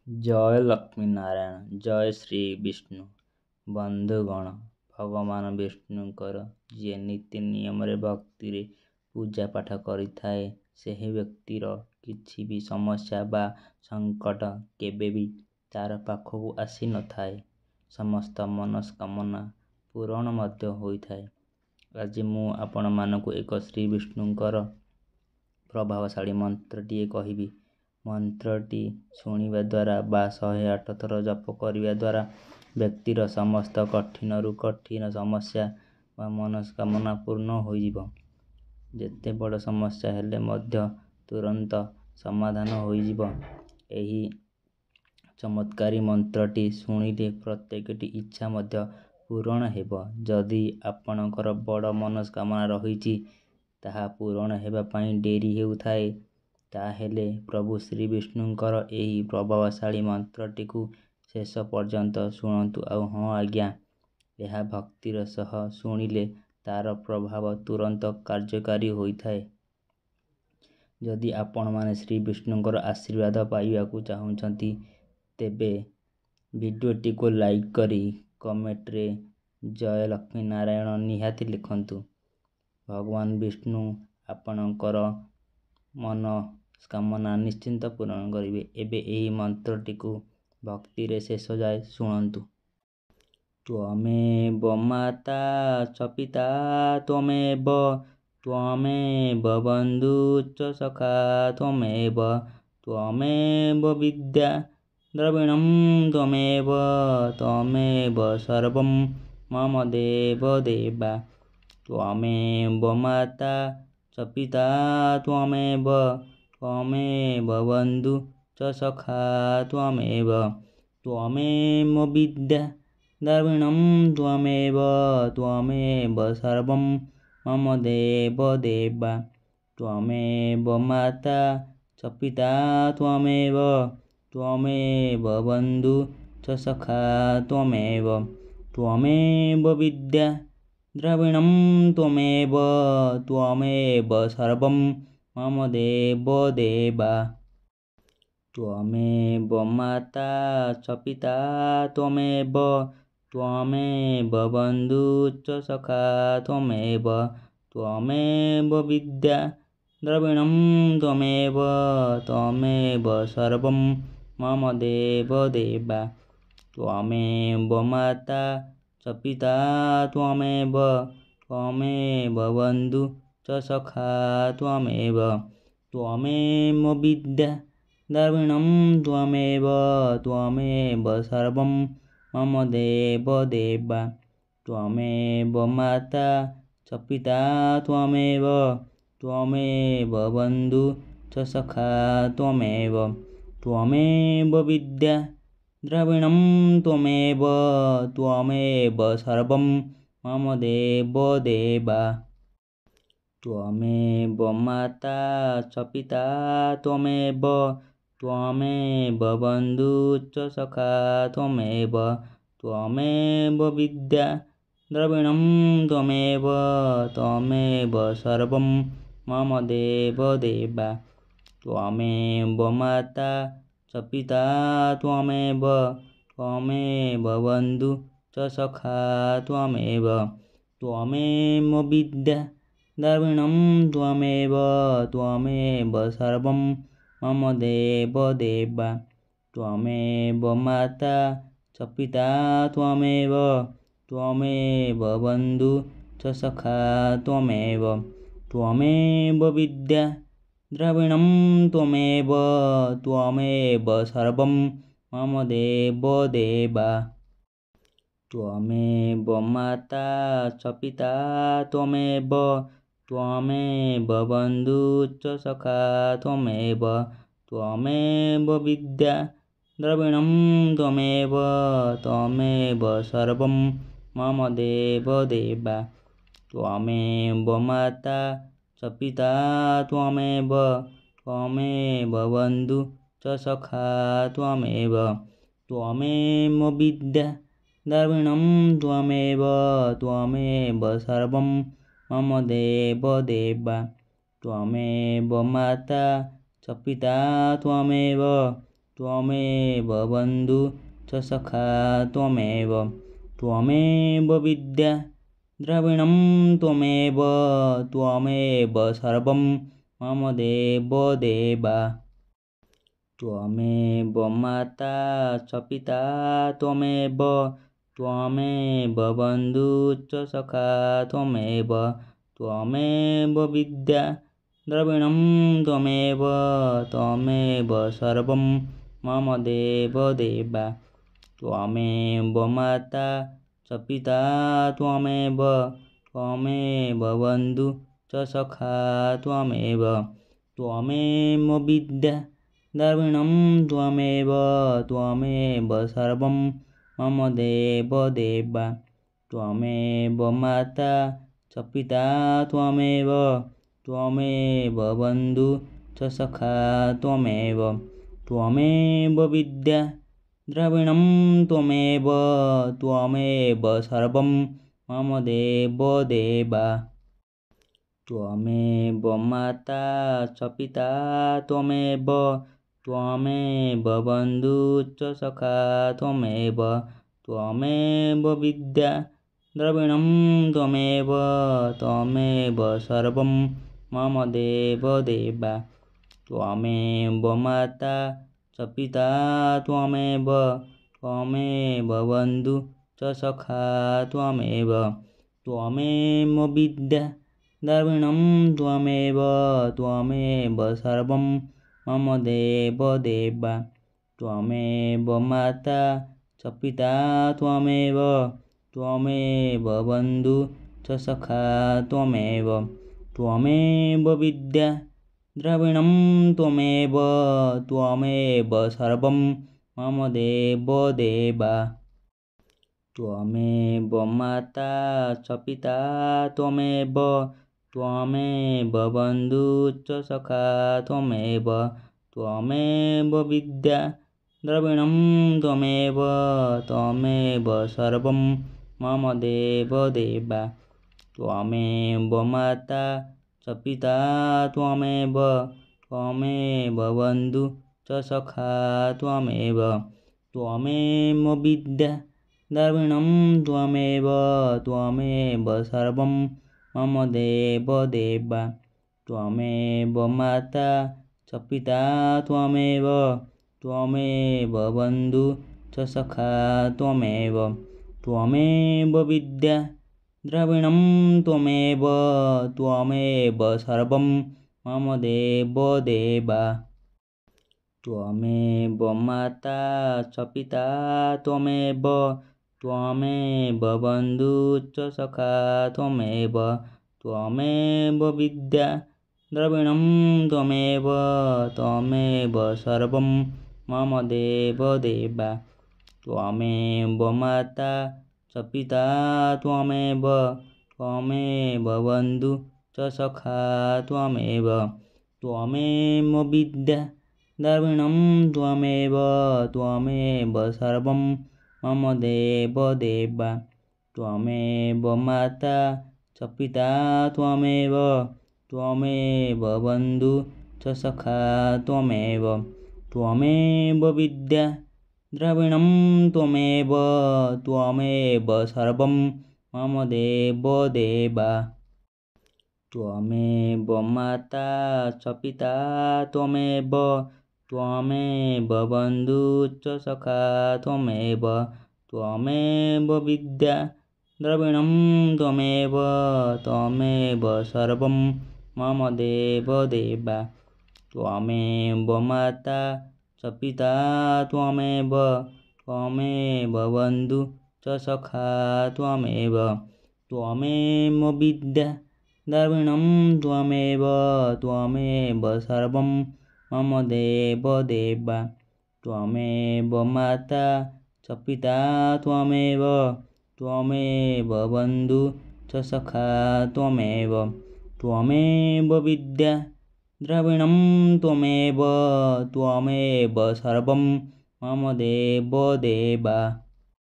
ଜୟ ଲକ୍ଷ୍ମୀ ନାରାୟଣ ଜୟ ଶ୍ରୀ ବିଷ୍ଣୁ। ବନ୍ଧୁଗଣ, ଭଗବାନ ବିଷ୍ଣୁଙ୍କର ଯିଏ ନୀତି ନିୟମରେ ଭକ୍ତିରେ ପୂଜା ପାଠ କରିଥାଏ, ସେହି ବ୍ୟକ୍ତିର କିଛି ବି ସମସ୍ୟା ବା ସଙ୍କଟ କେବେ ବି ତା'ର ପାଖକୁ ଆସିନଥାଏ। ସମସ୍ତ ମନସ୍କାମନା ପୂରଣ ମଧ୍ୟ ହୋଇଥାଏ। ଆଜି ମୁଁ ଆପଣମାନଙ୍କୁ ଏକ ଶ୍ରୀ ବିଷ୍ଣୁଙ୍କର ପ୍ରଭାବଶାଳୀ ମନ୍ତ୍ରଟିଏ କହିବି। ମନ୍ତ୍ରଟି ଶୁଣିବା ଦ୍ୱାରା ବା 108 ଥର ଜପ କରିବା ଦ୍ୱାରା ବ୍ୟକ୍ତିର ସମସ୍ତ କଠିନରୁ କଠିନ ସମସ୍ୟା ବା ମନସ୍କାମନା ପୂର୍ଣ୍ଣ ହୋଇଯିବ। ଯେତେ ବଡ଼ ସମସ୍ୟା ହେଲେ ମଧ୍ୟ ତୁରନ୍ତ ସମାଧାନ ହୋଇଯିବ। ଏହି ଚମତ୍କାରୀ ମନ୍ତ୍ରଟି ଶୁଣିଲେ ପ୍ରତ୍ୟେକଟି ଇଚ୍ଛା ମଧ୍ୟ ପୂରଣ ହେବ। ଯଦି ଆପଣଙ୍କର ବଡ଼ ମନସ୍କାମନା ରହିଛି, ତାହା ପୂରଣ ହେବା ପାଇଁ ଡେରି ହେଉଥାଏ, ତାହେଲେ ପ୍ରଭୁ ଶ୍ରୀବିଷ୍ଣୁଙ୍କର ଏହି ପ୍ରଭାବଶାଳୀ ମନ୍ତ୍ରଟିକୁ ଶେଷ ପର୍ଯ୍ୟନ୍ତ ଶୁଣନ୍ତୁ। ଆଉ ହଁ ଆଜ୍ଞା, ଏହା ଭକ୍ତିର ସହ ଶୁଣିଲେ ତା'ର ପ୍ରଭାବ ତୁରନ୍ତ କାର୍ଯ୍ୟକାରୀ ହୋଇଥାଏ। ଯଦି ଆପଣମାନେ ଶ୍ରୀବିଷ୍ଣୁଙ୍କର ଆଶୀର୍ବାଦ ପାଇବାକୁ ଚାହୁଁଛନ୍ତି, ତେବେ ଭିଡ଼ିଓଟିକୁ ଲାଇକ୍ କରି କମେଣ୍ଟରେ ଜୟ ଲକ୍ଷ୍ମୀ ନାରାୟଣ ନିହାତି ଲେଖନ୍ତୁ। ଭଗବାନ ବିଷ୍ଣୁ ଆପଣଙ୍କର ମନସ୍କାମନା ନିଶ୍ଚିନ୍ତ ପୂରଣ କରିବେ। ଏବେ ଏହି ମନ୍ତ୍ରଟିକୁ ଭକ୍ତିରେ ଶେଷ ଯାଏ ଶୁଣନ୍ତୁ। ତ୍ୱମେବ ମାତା ଚ ପିତା ତ୍ୱମେବ ବନ୍ଧୁଶ୍ଚ ସଖା ତ୍ୱମେବ ବିଦ୍ୟା ଦ୍ରବିଣଂ ତ୍ୱମେବ ସର୍ବଂ ମମ ଦେବ ଦେବା। ତ୍ୱମେବ ମାତା ଚ ପିତା ତ୍ୱମେବ ବନ୍ଧୁ च ସଖା ତ୍ୱମେବ ବିଦ୍ୟା ଦ୍ରବିଣଂ ତ୍ୱମେବ ସର୍ବଂ ମମ ଦେବ ଦେବା। ତ୍ୱମେବ ମାତା ଚ ପିତା ତ୍ୱମେବ ବନ୍ଧୁ च ସଖା ତ୍ୱମେବ ବିଦ୍ୟା ଦ୍ରବିଣଂ ତ୍ୱମେବ ସର୍ବଂ ମମ ଦେବ ଦେବା। ତ୍ୱମେବ ମାତା ଚ ପିତା ତ୍ୱମେବ ବନ୍ଧୁ च ସଖା ତ୍ୱମେବ ବିଦ୍ୟା ଦ୍ରବିଣଂ ତ୍ୱମେବ ସର୍ବଂ ମମ ଦେବ ଦେବା। ତ୍ୱମେବ ମାତା ଚ ପିତା ତ୍ୱମେବ ବନ୍ଧୁ च ସଖା ତ୍ୱମେବ ବିଦ୍ୟା ଦ୍ରବିଣଂ ତ୍ୱମେବ ସର୍ବଂ ମମ ଦେବ ଦେବା। ତ୍ୱମେବ ମାତା ଚ ପିତା ତ୍ୱମେବ ବନ୍ଧୁ च ସଖା ତ୍ୱମେବ ବିଦ୍ୟା ଦ୍ରବିଣଂ ତ୍ୱମେବ ସର୍ବଂ ମମ ଦେବ ଦେବା। ତ୍ୱମେବ ମାତା ଚ ପିତା ତ୍ୱମେବ ବନ୍ଧୁ च ସଖା ତ୍ୱମେବ ବିଦ୍ୟା ଦ୍ରବିଣଂ ତ୍ୱମେବ ସର୍ବଂ ମମ ଦେବ ଦେବା। ତ୍ୱମେବ ମାତା ଚ ପିତା ତ୍ୱମେବ ବନ୍ଧୁ च ସଖା ତ୍ୱମେବ ବିଦ୍ୟା ଦ୍ରବିଣଂ ତ୍ୱମେବ ସର୍ବଂ ମମ ଦେବ ଦେବା। ତ୍ୱମେବ ମାତା ଚ ପିତା ତ୍ୱମେବ ବନ୍ଧୁ च ସଖା ତ୍ୱମେବ ବିଦ୍ୟା ଦ୍ରବିଣଂ ତ୍ୱମେବ ସର୍ବଂ ମମ ଦେବ ଦେବା। ତ୍ୱମେବ ମାତା ଚ ପିତା ତ୍ୱମେବ ବନ୍ଧୁ च ସଖା ତ୍ୱମେବ ବିଦ୍ୟା ଦ୍ରବିଣଂ ତ୍ୱମେବ ସର୍ବଂ ମମ ଦେବ ଦେବା। ତ୍ୱମେବ ମାତା ଚ ପିତା ତ୍ୱମେବ ବନ୍ଧୁ च ସଖା ତ୍ୱମେବ ବିଦ୍ୟା ଦ୍ରବିଣଂ ତ୍ୱମେବ ସର୍ବଂ ମମ ଦେବ ଦେବା। ତ୍ୱମେବ ମାତା ଚ ପିତା त्वमेव बन्धु च सखा त्वमेव विद्या द्रविणं त्वमेव सर्वं मम देवदेवा त्वमेव माता च पिता त्वमेव बन्धु च सखा त्वमेव विद्या द्रविणं त्वमेव सर्वं मम देवदेवा त्वमेव माता च पिता त्वमेव बन्धु च सखा त्वमेव विद्या द्रविणं त्वमेव सर्वं मम देवदेवा त्वमेव माता च पिता त्वमेव बन्धु च सखा त्वमेव विद्या द्रविणं त्वमेव सर्वं मम देवदेवा त्वमेव माता च पिता त्वमेव बन्धु च सखा त्वमेव विद्या द्रविणं त्वमेव सर्वं मम देवदेवा त्वमेव माता च पिता त्वमेव बन्धु च सखा त्वमेव विद्या द्रविणं त्वमेव सर्वं मम देवदेवा त्वमेव माता च पिता त्वमेव बन्धु च सखा त्वमेव विद्या द्रविणं त्वमेव सर्वं मम देवदेवा त्वमेव माता च पिता त्वमेव बन्धु च सखा त्वमेव विद्या द्रविणं त्वमेव सर्वं मम देवदेवा त्वमेव माता च पिता त्वमेव बन्धु च सखा त्वमेव विद्या द्रविणं त्वमेव सर्वं मम देवदेवा त्वमेव माता च पिता त्वमेव बन्धु च सखा त्वमेव विद्या द्रविणं त्वमेव सर्वं मम देवदेवा त्वमेव माता च पिता त्वमेव बन्धु च सखा त्वमेव विद्या द्रविणं त्वमेव सर्वं मम देवदेवा त्वमेव माता च पिता त्वमेव बन्धु च सखा त्वमेव विद्या द्रविणं त्वमेव सर्वं मम देवदेवा त्वमेव माता च पिता त्वमेव बन्धु च सखा त्वमेव विद्या द्रविणं त्वमेव सर्वं मम देवदेवा त्वमेव माता च पिता त्वमेव बन्धु च सखा त्वमेव विद्या द्रविणं त्वमेव सर्वं मम देवदेवा त्वमेव माता च पिता त्वमेव बन्धु च सखा त्वमेव विद्या द्रविणं त्वमेव सर्वं मम देवदेवा त्वमेव माता च पिता त्वमेव बन्धु च सखा त्वमेव विद्या द्रविणं त्वमेव सर्वं मम देवदेवा।